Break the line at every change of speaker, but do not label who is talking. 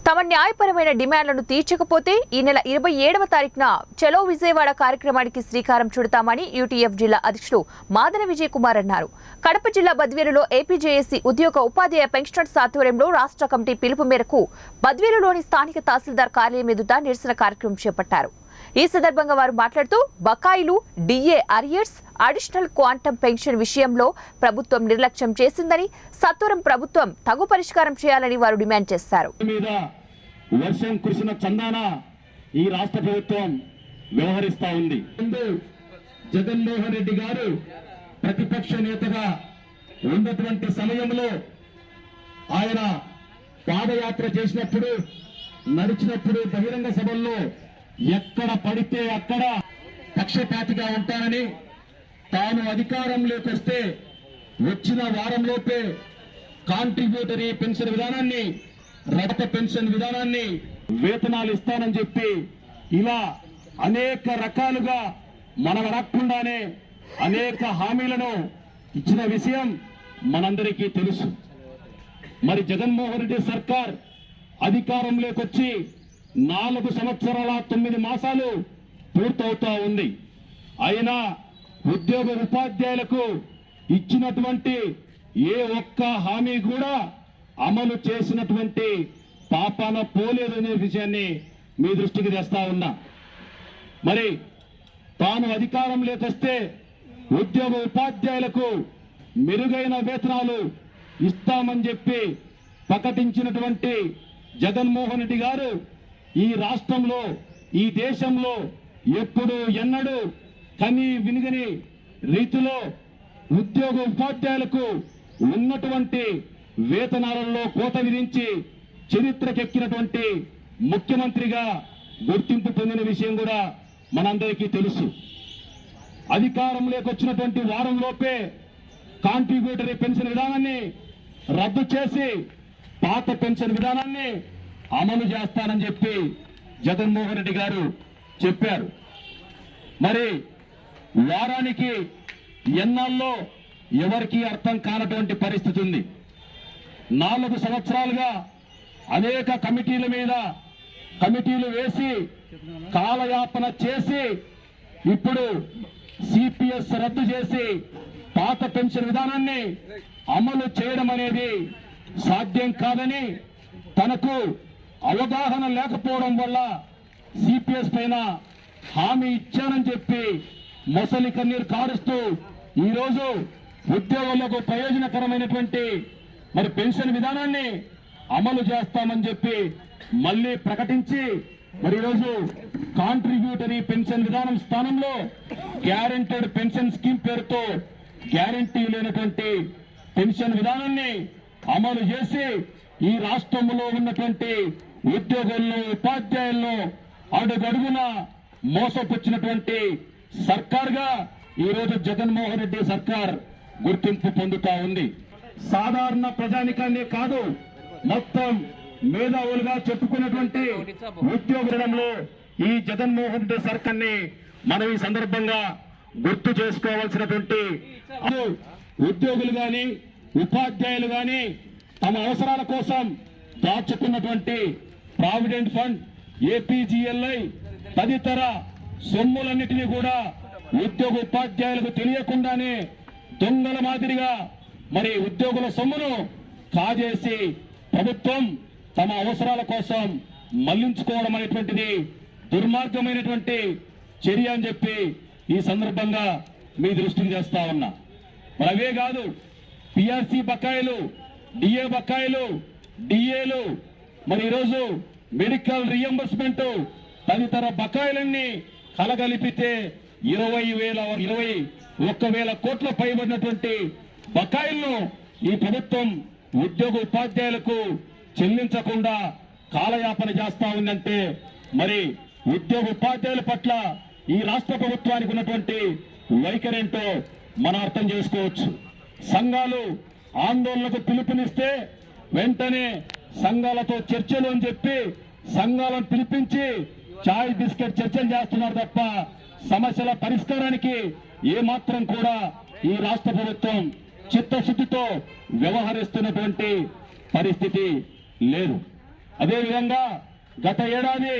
తమ న్యాయపరమైన డిమాండ్లను తీర్చకపోతే ఈ నెల 27వ తారీఖున చలో విజయవాడ కార్యక్రమానికి శ్రీకారం చుడతామని యూటీఎఫ్ జిల్లా అధ్యక్షుడు మాదన విజయ్ కుమార్ అన్నారు. కడప జిల్లా బద్వేలులో ఏపీజేఏసీ ఉద్యోగ ఉపాధ్యాయ పెన్షనర్స్ ఆధ్వర్యంలో రాష్ట్ర కమిటీ పిలుపు మేరకు బద్వేలులోని స్థానిక తహసీల్దార్ కార్యాలయం ఎదుట నిరసన కార్యక్రమం చేపట్టారు. ఈ సందర్భంగా వారు మాట్లాడుతూ బకాయిలు, DA arrears, additional quantum pension విషయంలో ప్రభుత్వం నిర్లక్ష్యం చేసిందని, సత్వరం ప్రభుత్వం తగు పరిష్కారం చేయాలని వారు డిమాండ్ చేశారు.
వర్షం కురిసిన చందాన ఈ రాష్ట్ర ప్రభుత్వం వ్యవహరిస్తా ఉంది. జగన్మోహన్ రెడ్డి గారు ప్రతిపక్ష నేతగా ఉన్నటువంటి సమయంలో ఆయన పాదయాత్ర చేసినప్పుడు, నడిచినప్పుడు బహిరంగ సభల్లో ఎక్కడ పడితే అక్కడ పక్షపాతిగా ఉంటానని, తాను అధికారంలోకి వస్తే వచ్చిన వారంలోపే కాంట్రిబ్యూటరీ పెన్షన్ విధానాన్ని, రక్త పెన్షన్ విధానాన్ని, వేతనాలు ఇస్తానని చెప్పి ఇలా అనేక రకాలుగా మనం అడగకుండానే అనేక హామీలను ఇచ్చిన విషయం మనందరికీ తెలుసు. మరి జగన్మోహన్ రెడ్డి సర్కార్ అధికారంలోకి వచ్చి 4 సంవత్సరాల 9 మాసాలు పూర్తవుతా ఉంది. అయినా ఉద్యోగ ఉపాధ్యాయులకు ఇచ్చినటువంటి ఏ ఒక్క హామీ కూడా అమలు చేసినటువంటి పాపాన పోలేదనే విషయాన్ని మీ దృష్టికి తెస్తా ఉన్నా. మరి తాను అధికారంలోకి వస్తే ఉద్యోగ ఉపాధ్యాయులకు మెరుగైన వేతనాలు ఇస్తామని చెప్పి ప్రకటించినటువంటి జగన్మోహన్ రెడ్డి గారు ఈ రాష్ట్రంలో, ఈ దేశంలో ఎప్పుడు ఎన్నడూ కని వినిగని రీతిలో ఉద్యోగ ఉపాధ్యాయులకు ఉన్నటువంటి వేతనాలలో కోత విధించి చరిత్రకెక్కినటువంటి ముఖ్యమంత్రిగా గుర్తింపు పొందిన విషయం కూడా మనందరికీ తెలుసు. అధికారంలోకి వచ్చినటువంటి వారంలోపే కాంట్రిబ్యూటరీ పెన్షన్ విధానాన్ని రద్దు చేసి పాత పెన్షన్ విధానాన్ని అమలు చేస్తానని చెప్పి జగన్మోహన్ రెడ్డి గారు చెప్పారు. మరి వారానికి ఎన్నాళ్ళలో ఎవరికీ అర్థం కానటువంటి పరిస్థితి ఉంది. 4 సంవత్సరాలుగా అనేక కమిటీల మీద కమిటీలు వేసి కాలయాపన చేసి ఇప్పుడు సిపిఎస్ రద్దు చేసి పాత పెన్షన్ విధానాన్ని అమలు చేయడం అనేది సాధ్యం కాదని, తనకు అవగాహన లేకపోవడం వల్ల సిపిఎస్ పైన హామీ ఇచ్చానని చెప్పి మొసలి కన్నీరు కారుస్తూ ఈరోజు ఉద్యోగులకు ప్రయోజనకరమైనటువంటి మరి పెన్షన్ విధానాన్ని అమలు చేస్తామని చెప్పి మళ్ళీ ప్రకటించి మరి ఈరోజు కాంట్రిబ్యూటరీ పెన్షన్ విధానం స్థానంలో గ్యారెంటెడ్ పెన్షన్ స్కీమ్ పేరుతో గ్యారెంటీ లేనటువంటి పెన్షన్ విధానాన్ని అమలు చేసి ఈ రాష్ట్రంలో ఉన్నటువంటి ఉద్యోగులను, ఉపాధ్యాయులను అడుగడుగున మోసపుచ్చినటువంటి సర్కార్గా ఈరోజు జగన్మోహన్ రెడ్డి సర్కార్ గుర్తింపు పొందుతా ఉంది. సాధారణ ప్రజానికాన్ని కాదు, మొత్తం మేధావులుగా చెప్పుకున్నటువంటి ఉద్యోగులలో ఈ జగన్మోహన్ రెడ్డి సర్కార్ని మనం ఈ సందర్భంగా గుర్తు చేసుకోవాల్సినటువంటి ఉద్యోగులు గాని, ఉపాధ్యాయులు గాని తమ అవసరాల కోసం దాచుకున్నటువంటి ప్రావిడెంట్ ఫండ్, ఏపీజీఎల్ఐ తదితర సొమ్ములన్నిటినీ కూడా ఉద్యోగ ఉపాధ్యాయులకు తెలియకుండానే దొంగల మాదిరిగా మరి ఉద్యోగుల సొమ్మును కాజేసి ప్రభుత్వం తమ అవసరాల కోసం మళ్లించుకోవడం అనేటువంటిది దుర్మార్గమైనటువంటి చర్య అని చెప్పి ఈ సందర్భంగా మీ దృష్టికి చేస్తా ఉన్నా. మరి అవే కాదు, పిఆర్సీ బకాయిలు, డిఏ బకాయిలు, డిఏలు, మరి ఈరోజు మెడికల్ రియంబర్స్మెంట్ తదితర బకాయిలన్నీ కలగలిపితే 21,000 కోట్ల పైబడినటువంటి బకాయిలను ఈ ప్రభుత్వం ఉద్యోగ ఉపాధ్యాయులకు చెల్లించకుండా కాలయాపన చేస్తా ఉందంటే మరి ఉద్యోగ ఉపాధ్యాయుల పట్ల ఈ రాష్ట్ర ప్రభుత్వానికి ఉన్నటువంటి వైఖరేంటో మనం అర్థం చేసుకోవచ్చు. సంఘాలు ఆందోళనకు పిలుపునిస్తే వెంటనే సంఘాలతో చర్చలు అని చెప్పి సంఘాలను పిలిపించి చాయ్ బిస్కెట్ చర్చలు చేస్తున్నారు తప్ప సమస్యల పరిష్కారానికి ఏమాత్రం కూడా ఈ రాష్ట్ర ప్రభుత్వం చిత్తశుద్ధితో వ్యవహరిస్తున్నటువంటి పరిస్థితి లేదు. అదేవిధంగా గత ఏడాది